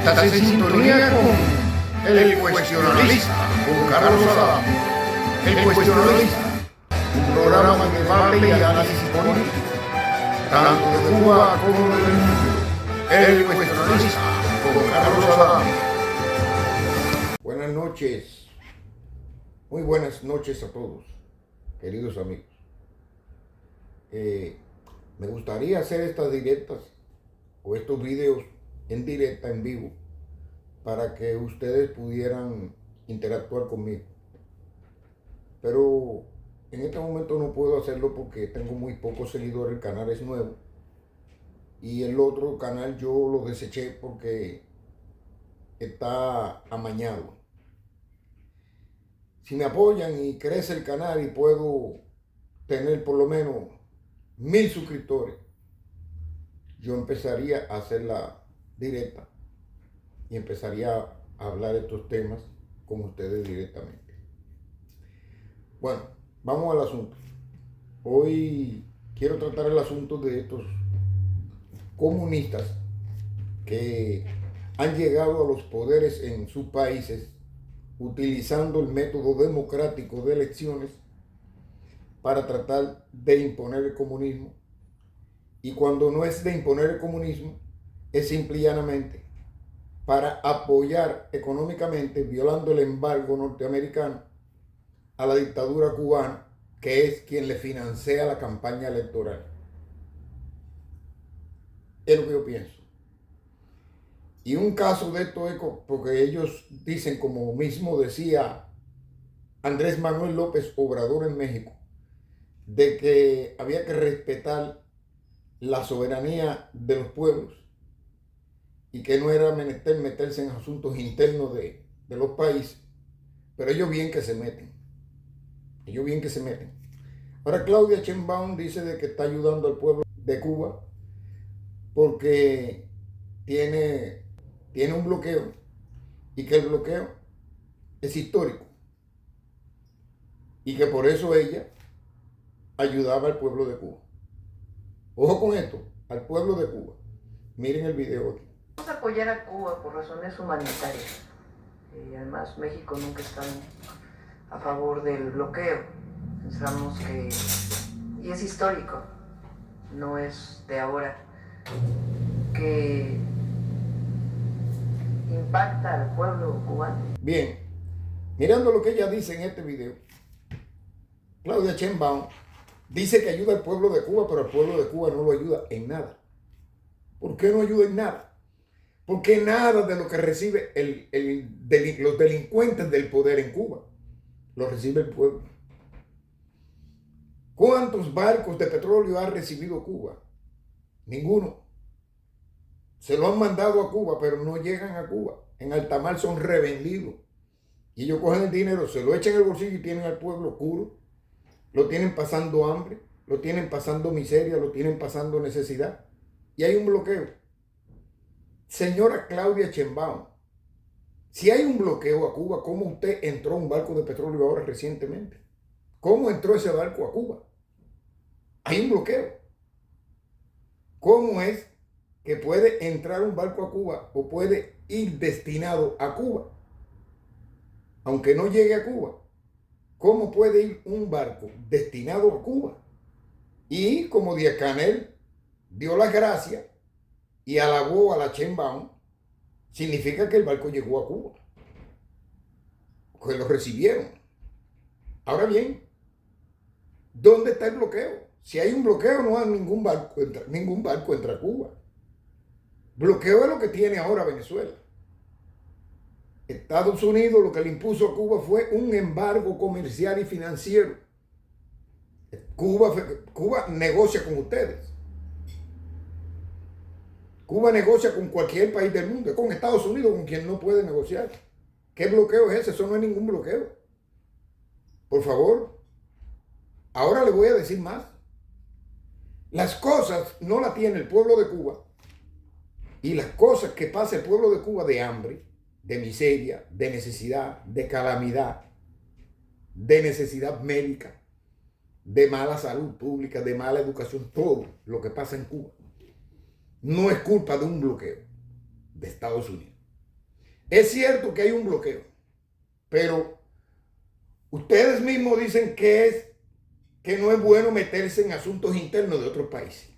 Estás en sintonía con El Cuestionalista, con Carlos Adán. El Cuestionalista, un programa de debate y análisis político, tanto de Cuba como del mundo. El Cuestionalista, con Carlos Adán. Buenas noches, muy buenas noches a todos, queridos amigos. Me gustaría hacer estas directas o estos videos en directa, en vivo, para que ustedes pudieran interactuar conmigo. Pero en este momento no puedo hacerlo porque tengo muy pocos seguidores, el canal es nuevo. Y el otro canal yo lo deseché porque está amañado. Si me apoyan y crece el canal y puedo tener por lo menos 1000 suscriptores, yo empezaría a hacer la directa y empezaría a hablar estos temas con ustedes directamente. Bueno, vamos al asunto. Hoy quiero tratar el asunto de estos comunistas que han llegado a los poderes en sus países utilizando el método democrático de elecciones para tratar de imponer el comunismo. Y cuando no es de imponer el comunismo, es simple y llanamente para apoyar económicamente, violando el embargo norteamericano, a la dictadura cubana, que es quien le financia la campaña electoral. Es lo que yo pienso. Y un caso de esto es porque ellos dicen, como mismo decía Andrés Manuel López Obrador en México, de que había que respetar la soberanía de los pueblos y que no era menester meterse en asuntos internos de los países, pero ellos bien que se meten. Ahora Claudia Sheinbaum dice de que está ayudando al pueblo de Cuba porque tiene un bloqueo y que el bloqueo es histórico y que por eso ella ayudaba al pueblo de Cuba. Ojo con esto, al pueblo de Cuba. Miren el video aquí. Vamos a apoyar a Cuba por razones humanitarias. Además, México nunca está a favor del bloqueo. Pensamos que, y es histórico, no es de ahora, que impacta al pueblo cubano. Bien, mirando lo que ella dice en este video, Claudia Sheinbaum dice que ayuda al pueblo de Cuba, pero al pueblo de Cuba no lo ayuda en nada. ¿Por qué no ayuda en nada? Porque nada de lo que recibe los delincuentes del poder en Cuba lo recibe el pueblo. ¿Cuántos barcos de petróleo ha recibido Cuba? Ninguno. Se lo han mandado a Cuba, pero no llegan a Cuba. En alta mar son revendidos. Y ellos cogen el dinero, se lo echan en el bolsillo y tienen al pueblo oscuro. Lo tienen pasando hambre, lo tienen pasando miseria, lo tienen pasando necesidad. Y hay un bloqueo. Señora Claudia Sheinbaum, si hay un bloqueo a Cuba, ¿cómo usted entró a un barco de petróleo ahora recientemente? ¿Cómo entró ese barco a Cuba? Hay un bloqueo. ¿Cómo es que puede entrar un barco a Cuba o puede ir destinado a Cuba, aunque no llegue a Cuba? ¿Cómo puede ir un barco destinado a Cuba? Y como Díaz-Canel dio las gracias y alabó a la Sheinbaum, significa que el barco llegó a Cuba, que lo recibieron. Ahora bien, ¿dónde está el bloqueo? Si hay un bloqueo, no hay ningún barco entra a Cuba. Bloqueo es lo que tiene ahora Venezuela. Estados Unidos lo que le impuso a Cuba fue un embargo comercial y financiero. Cuba negocia con ustedes. Cuba negocia con cualquier país del mundo, es con Estados Unidos con quien no puede negociar. ¿Qué bloqueo es ese? Eso no es ningún bloqueo. Por favor. Ahora le voy a decir más. Las cosas no las tiene el pueblo de Cuba, y las cosas que pasa el pueblo de Cuba de hambre, de miseria, de necesidad, de calamidad, de necesidad médica, de mala salud pública, de mala educación, todo lo que pasa en Cuba no es culpa de un bloqueo de Estados Unidos. Es cierto que hay un bloqueo, pero ustedes mismos dicen que no es bueno meterse en asuntos internos de otros países.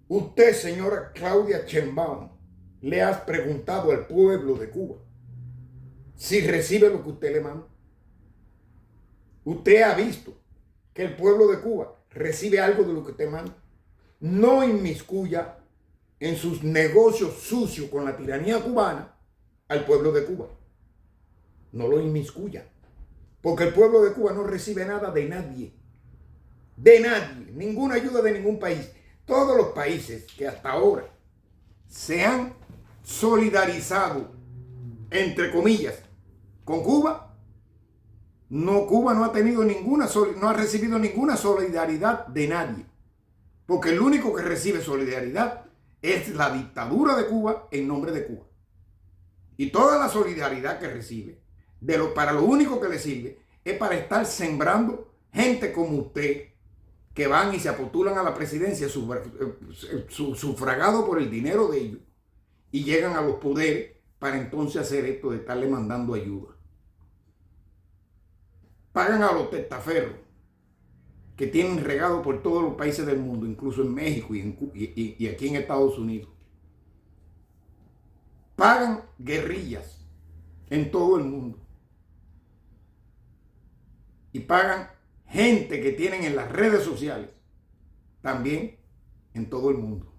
Usted, señora Claudia Sheinbaum, le has preguntado al pueblo de Cuba si recibe lo que usted le manda. Usted ha visto que el pueblo de Cuba recibe algo de lo que usted manda. No inmiscuya en sus negocios sucios con la tiranía cubana al pueblo de Cuba. No lo inmiscuya. Porque el pueblo de Cuba no recibe nada de nadie. De nadie. Ninguna ayuda de ningún país. Todos los países que hasta ahora se han solidarizado, entre comillas, con Cuba, Cuba no ha tenido no ha recibido ninguna solidaridad de nadie. Porque el único que recibe solidaridad es la dictadura de Cuba en nombre de Cuba. Y toda la solidaridad que recibe, para lo único que le sirve, es para estar sembrando gente como usted, que van y se apostulan a la presidencia sufragado por el dinero de ellos y llegan a los poderes para entonces hacer esto de estarle mandando ayuda. Pagan a los testaferros que tienen regado por todos los países del mundo, incluso en México y aquí en Estados Unidos. Pagan guerrillas en todo el mundo. Y pagan gente que tienen en las redes sociales, también en todo el mundo.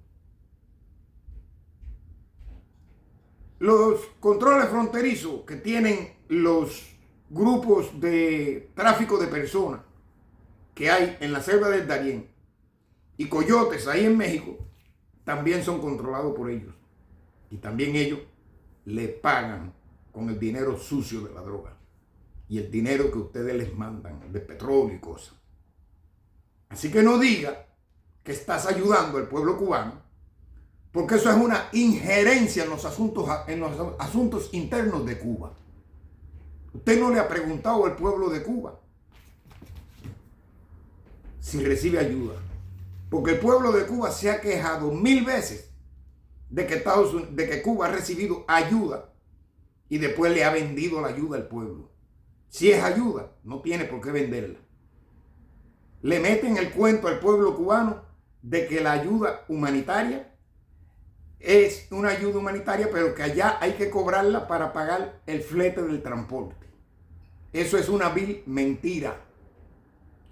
Los controles fronterizos que tienen los grupos de tráfico de personas que hay en la selva del Darién y coyotes ahí en México, también son controlados por ellos. Y también ellos le pagan con el dinero sucio de la droga y el dinero que ustedes les mandan de petróleo y cosas. Así que no diga que estás ayudando al pueblo cubano, porque eso es una injerencia en los asuntos internos de Cuba. Usted no le ha preguntado al pueblo de Cuba si recibe ayuda, porque el pueblo de Cuba se ha quejado 1000 veces de que Cuba ha recibido ayuda y después le ha vendido la ayuda al pueblo. Si es ayuda, no tiene por qué venderla. Le meten el cuento al pueblo cubano de que la ayuda humanitaria es una ayuda humanitaria, pero que allá hay que cobrarla para pagar el flete del transporte. Eso es una vil mentira.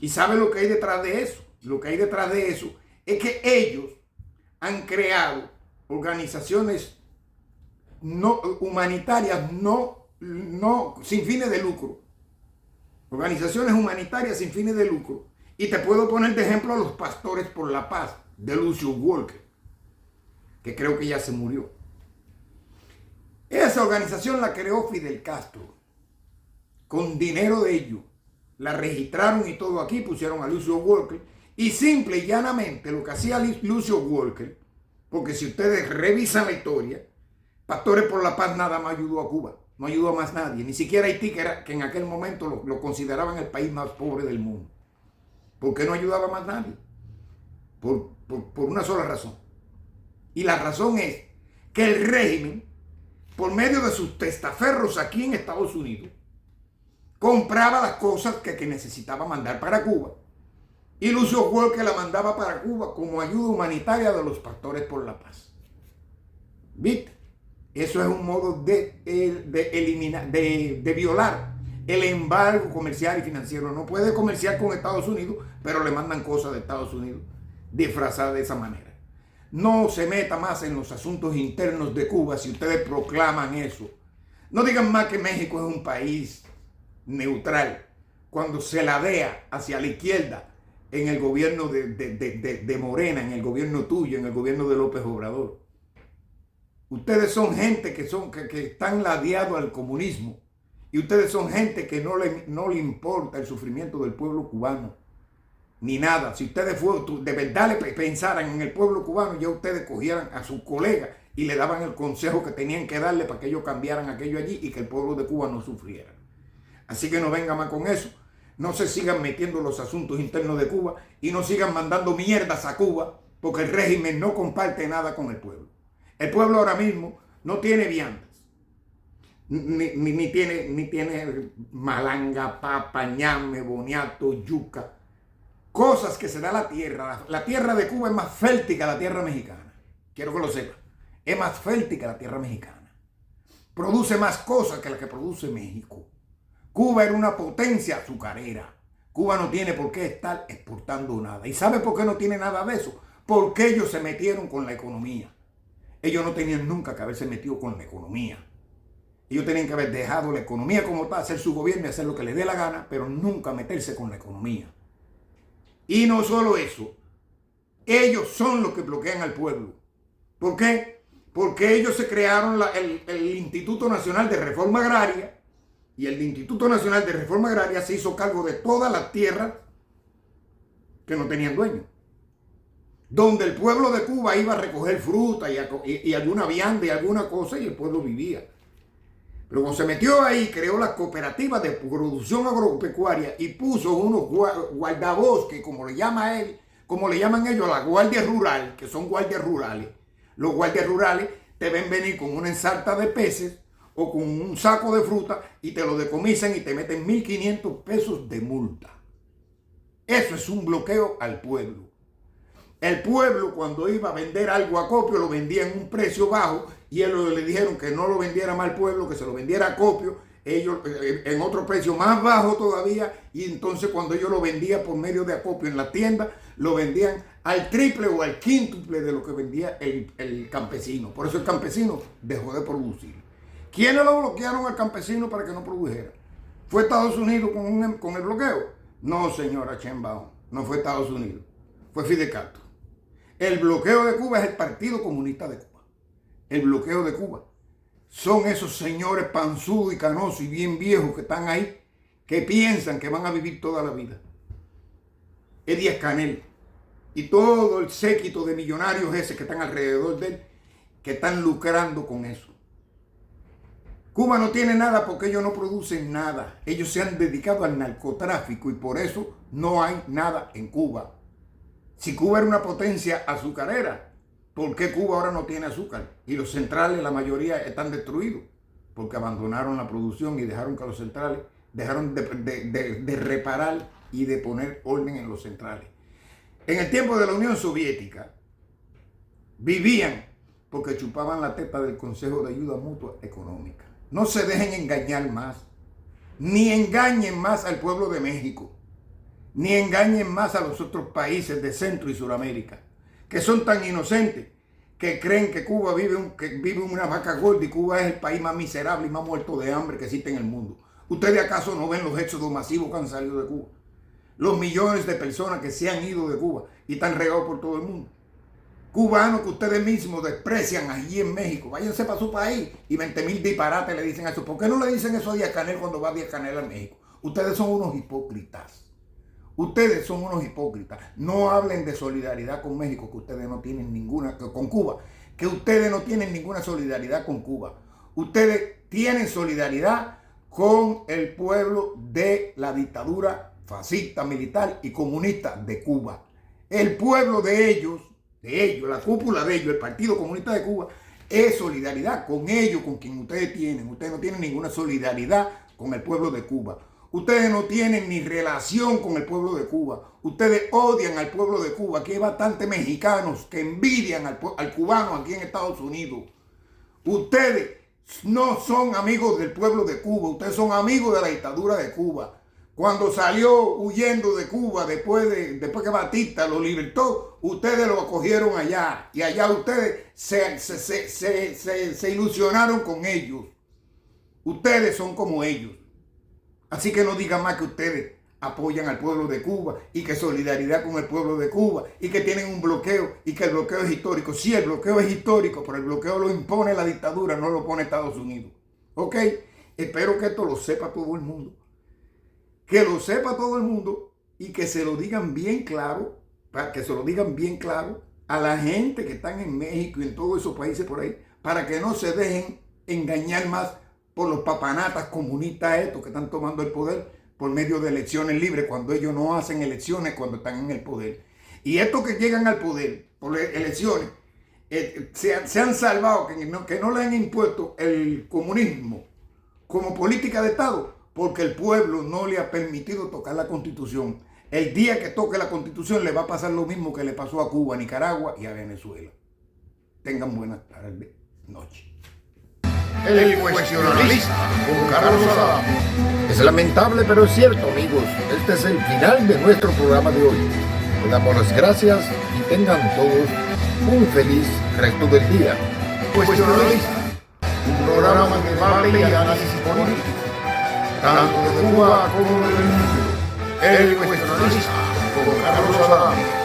¿Y sabe lo que hay detrás de eso? Lo que hay detrás de eso es que ellos han creado organizaciones humanitarias sin fines de lucro. Organizaciones humanitarias sin fines de lucro. Y te puedo poner de ejemplo a los Pastores por la Paz de Lucio Walker, que creo que ya se murió. Esa organización la creó Fidel Castro con dinero de ellos. La registraron y todo aquí, pusieron a Lucio Walker. Y simple y llanamente lo que hacía Lucio Walker, porque si ustedes revisan la historia, Pastores por la Paz nada más ayudó a Cuba. No ayudó a más nadie. Ni siquiera Haití, que en aquel momento lo consideraban el país más pobre del mundo. ¿Por qué no ayudaba a más nadie? Por una sola razón. Y la razón es que el régimen, por medio de sus testaferros aquí en Estados Unidos, compraba las cosas que necesitaba mandar para Cuba. Y Lucio Walker la mandaba para Cuba como ayuda humanitaria de los Pastores por la Paz. ¿Viste? Eso es un modo de violar el embargo comercial y financiero. No puede comerciar con Estados Unidos, pero le mandan cosas de Estados Unidos disfrazadas de esa manera. No se meta más en los asuntos internos de Cuba si ustedes proclaman eso. No digan más que México es un país neutral cuando se ladea hacia la izquierda en el gobierno de Morena, en el gobierno tuyo, en el gobierno de López Obrador. Ustedes son gente que están ladeados al comunismo. Y ustedes son gente que no le importa el sufrimiento del pueblo cubano. Ni nada. Si ustedes de verdad le pensaran en el pueblo cubano, ya ustedes cogieran a sus colegas y le daban el consejo que tenían que darle para que ellos cambiaran aquello allí y que el pueblo de Cuba no sufriera. Así que no vengan más con eso. No se sigan metiendo en los asuntos internos de Cuba y no sigan mandando mierdas a Cuba, porque el régimen no comparte nada con el pueblo. El pueblo ahora mismo no tiene viandas, ni tiene malanga, papa, ñame, boniato, yuca. Cosas que se da la tierra. La tierra de Cuba es más fértil que la tierra mexicana. Quiero que lo sepa. Es más fértil que la tierra mexicana. Produce más cosas que la que produce México. Cuba era una potencia azucarera. Cuba no tiene por qué estar exportando nada. ¿Y sabe por qué no tiene nada de eso? Porque ellos se metieron con la economía. Ellos no tenían nunca que haberse metido con la economía. Ellos tenían que haber dejado la economía como tal, hacer su gobierno y hacer lo que les dé la gana, pero nunca meterse con la economía. Y no solo eso, ellos son los que bloquean al pueblo. ¿Por qué? Porque ellos se crearon el Instituto Nacional de Reforma Agraria, y el Instituto Nacional de Reforma Agraria se hizo cargo de todas las tierras que no tenían dueño. Donde el pueblo de Cuba iba a recoger fruta y alguna vianda y alguna cosa, y el pueblo vivía. Pero cuando se metió ahí, creó las cooperativas de producción agropecuaria y puso unos guardabosques, como le llama él, como le llaman ellos a la guardia rural, que son guardias rurales. Los guardias rurales te ven venir con una ensarta de peces o con un saco de fruta y te lo decomisan y te meten 1.500 pesos de multa. Eso es un bloqueo al pueblo. El pueblo, cuando iba a vender algo a copio, lo vendía en un precio bajo, y ellos le dijeron que no lo vendiera más al pueblo, que se lo vendiera a copio, ellos en otro precio más bajo todavía, y entonces cuando ellos lo vendían por medio de acopio en la tienda, lo vendían al triple o al quíntuple de lo que vendía el campesino. Por eso el campesino dejó de producir. ¿Quiénes lo bloquearon al campesino para que no produjera? ¿Fue Estados Unidos con el bloqueo? No, señora Sheinbaum, no fue Estados Unidos, fue Fidel Castro. El bloqueo de Cuba es el Partido Comunista de Cuba. El bloqueo de Cuba son esos señores panzudos y canosos y bien viejos que están ahí, que piensan que van a vivir toda la vida. Es Díaz-Canel y todo el séquito de millonarios ese que están alrededor de él, que están lucrando con eso. Cuba no tiene nada porque ellos no producen nada. Ellos se han dedicado al narcotráfico y por eso no hay nada en Cuba. Si Cuba era una potencia azucarera, ¿por qué Cuba ahora no tiene azúcar? Y los centrales, la mayoría, están destruidos porque abandonaron la producción y dejaron que los centrales, dejaron de reparar y de poner orden en los centrales. En el tiempo de la Unión Soviética, vivían porque chupaban la teta del Consejo de Ayuda Mutua Económica. No se dejen engañar más, ni engañen más al pueblo de México, ni engañen más a los otros países de Centro y Suramérica, que son tan inocentes que creen que Cuba vive una vaca gorda y Cuba es el país más miserable y más muerto de hambre que existe en el mundo. ¿Ustedes acaso no ven los éxodos masivos que han salido de Cuba? Los millones de personas que se han ido de Cuba y están regados por todo el mundo. Cubanos que ustedes mismos desprecian allí en México, váyanse para su país y 20,000 disparates le dicen a eso. ¿Por qué no le dicen eso a Díaz-Canel cuando va Díaz-Canel a México? Ustedes son unos hipócritas. Ustedes son unos hipócritas. No hablen de solidaridad con México, que ustedes no tienen ninguna, con Cuba, que ustedes no tienen ninguna solidaridad con Cuba. Ustedes tienen solidaridad con el pueblo de la dictadura fascista, militar y comunista de Cuba. El pueblo de ellos, la cúpula de ellos, el Partido Comunista de Cuba, es solidaridad con ellos, con quien ustedes tienen. Ustedes no tienen ninguna solidaridad con el pueblo de Cuba. Ustedes no tienen ni relación con el pueblo de Cuba. Ustedes odian al pueblo de Cuba. Aquí hay bastantes mexicanos que envidian al cubano aquí en Estados Unidos. Ustedes no son amigos del pueblo de Cuba. Ustedes son amigos de la dictadura de Cuba. Cuando salió huyendo de Cuba, después que Batista lo libertó, ustedes lo acogieron allá. Y allá ustedes se ilusionaron con ellos. Ustedes son como ellos. Así que no digan más que ustedes apoyan al pueblo de Cuba y que solidaridad con el pueblo de Cuba y que tienen un bloqueo y que el bloqueo es histórico. Sí, el bloqueo es histórico, pero el bloqueo lo impone la dictadura, no lo pone Estados Unidos. ¿Ok? Espero que esto lo sepa todo el mundo. Que lo sepa todo el mundo y que se lo digan bien claro, para que se lo digan bien claro a la gente que están en México y en todos esos países por ahí, para que no se dejen engañar más por los papanatas comunistas estos que están tomando el poder por medio de elecciones libres, cuando ellos no hacen elecciones cuando están en el poder. Y estos que llegan al poder por elecciones, se han salvado, que no le han impuesto el comunismo como política de Estado, porque el pueblo no le ha permitido tocar la Constitución. El día que toque la Constitución le va a pasar lo mismo que le pasó a Cuba, a Nicaragua y a Venezuela. Tengan buenas tardes, noche. El cuestionalista con Carlos Adamo. Es lamentable, pero es cierto, amigos. Este es el final de nuestro programa de hoy. Le damos las gracias y tengan todos un feliz resto del día. Cuestionalista, un programa de debate y análisis político, tanto de Cuba como del mundo. El cuestionalista con Carlos Adamo.